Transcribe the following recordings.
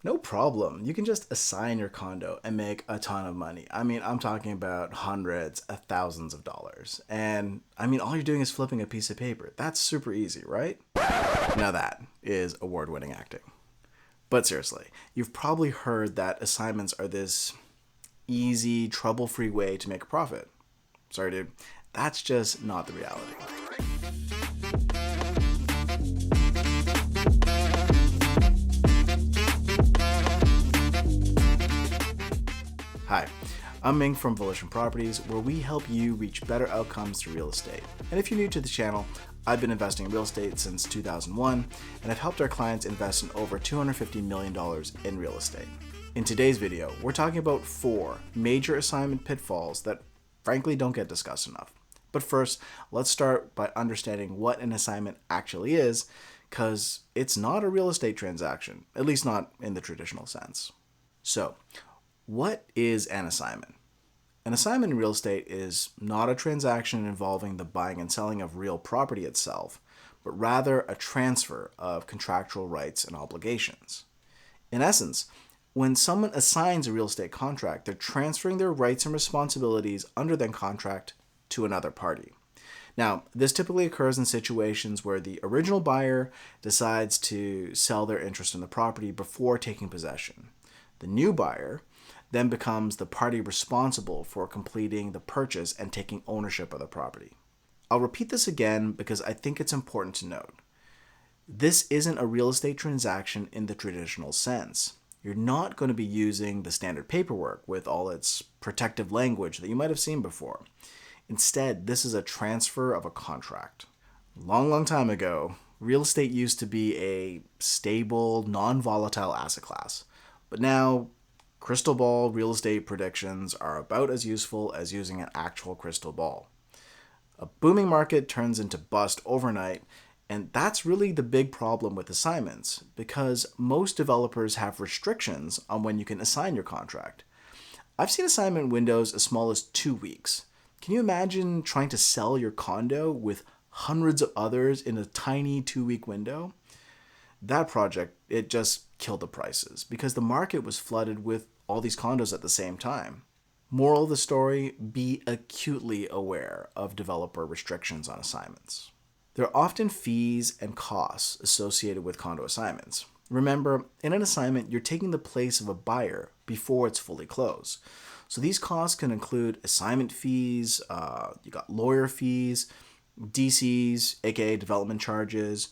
No problem. You can just assign your condo and make a ton of money. I mean, I'm talking about hundreds of thousands of dollars. And I mean, all you're doing is flipping a piece of paper. That's super easy, right? Now that is award-winning acting. But seriously, you've probably heard that assignments are this easy, trouble-free way to make a profit. Sorry, dude. That's just not the reality. Hi, I'm Ming from Volition Properties, where we help you reach better outcomes through real estate. And if you're new to the channel, I've been investing in real estate since 2001, and I've helped our clients invest in over $250 million in real estate. In today's video, we're talking about 4 major assignment pitfalls that frankly don't get discussed enough. But first, let's start by understanding what an assignment actually is, because it's not a real estate transaction, at least not in the traditional sense. So, what is an assignment? An assignment in real estate is not a transaction involving the buying and selling of real property itself, but rather a transfer of contractual rights and obligations. In essence, when someone assigns a real estate contract, they're transferring their rights and responsibilities under that contract to another party. Now, this typically occurs in situations where the original buyer decides to sell their interest in the property before taking possession. The new buyer then becomes the party responsible for completing the purchase and taking ownership of the property. I'll repeat this again because I think it's important to note. This isn't a real estate transaction in the traditional sense. You're not going to be using the standard paperwork with all its protective language that you might have seen before. Instead, this is a transfer of a contract. Long time ago, real estate used to be a stable, non-volatile asset class. But now, crystal ball real estate predictions are about as useful as using an actual crystal ball. A booming market turns into bust overnight, and that's really the big problem with assignments, because most developers have restrictions on when you can assign your contract. I've seen assignment windows as small as 2 weeks. Can you imagine trying to sell your condo with hundreds of others in a tiny 2-week window? That project, it just killed the prices because the market was flooded with all these condos at the same time. Moral of the story, be acutely aware of developer restrictions on assignments. There are often fees and costs associated with condo assignments. Remember, in an assignment, you're taking the place of a buyer before it's fully closed. So these costs can include assignment fees, you got lawyer fees, DCs, aka development charges,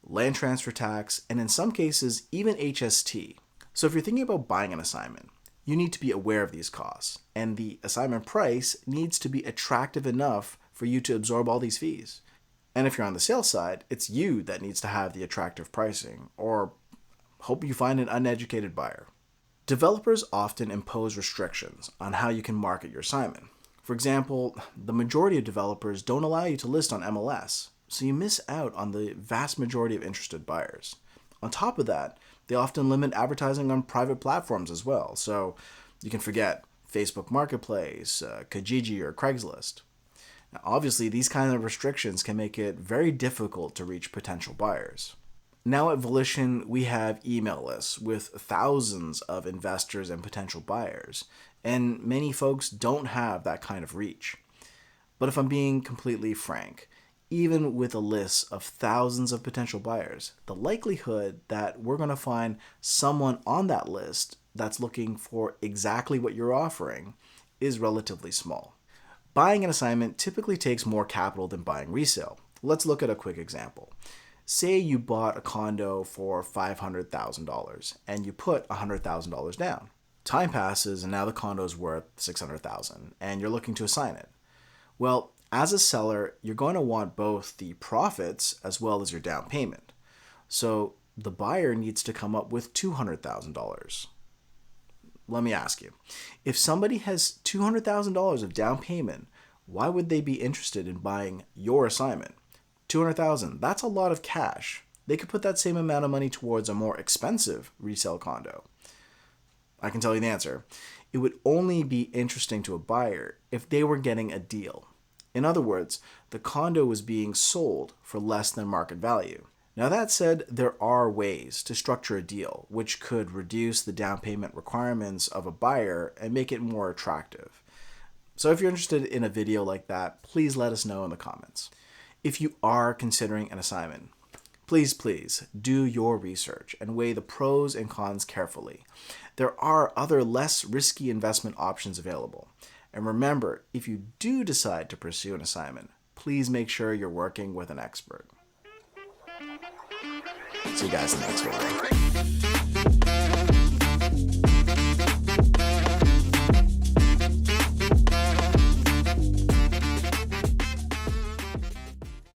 land transfer tax, and in some cases, even HST. So if you're thinking about buying an assignment, you need to be aware of these costs, and the assignment price needs to be attractive enough for you to absorb all these fees. And if you're on the sales side, it's you that needs to have the attractive pricing, or hope you find an uneducated buyer. Developers often impose restrictions on how you can market your assignment. For example, the majority of developers don't allow you to list on MLS, so you miss out on the vast majority of interested buyers. On top of that, they often limit advertising on private platforms as well, so you can forget Facebook Marketplace, Kijiji, or Craigslist. Now, obviously, these kind of restrictions can make it very difficult to reach potential buyers. Now at Volition, we have email lists with thousands of investors and potential buyers, and many folks don't have that kind of reach. But if I'm being completely frank, even with a list of thousands of potential buyers, the likelihood that we're going to find someone on that list that's looking for exactly what you're offering is relatively small. Buying an assignment typically takes more capital than buying resale. Let's look at a quick example. Say you bought a condo for $500,000 and you put $100,000 down. Time passes and now the condo is worth $600,000 and you're looking to assign it. Well, as a seller, you're going to want both the profits as well as your down payment. So the buyer needs to come up with $200,000. Let me ask you, if somebody has $200,000 of down payment, why would they be interested in buying your assignment? $200,000, that's a lot of cash. They could put that same amount of money towards a more expensive resale condo. I can tell you the answer. It would only be interesting to a buyer if they were getting a deal. In other words, the condo was being sold for less than market value. Now that said, there are ways to structure a deal which could reduce the down payment requirements of a buyer and make it more attractive. So if you're interested in a video like that, please let us know in the comments. If you are considering an assignment, please do your research and weigh the pros and cons carefully. There are other less risky investment options available. And remember, if you do decide to pursue an assignment, please make sure you're working with an expert. See you guys in the next video.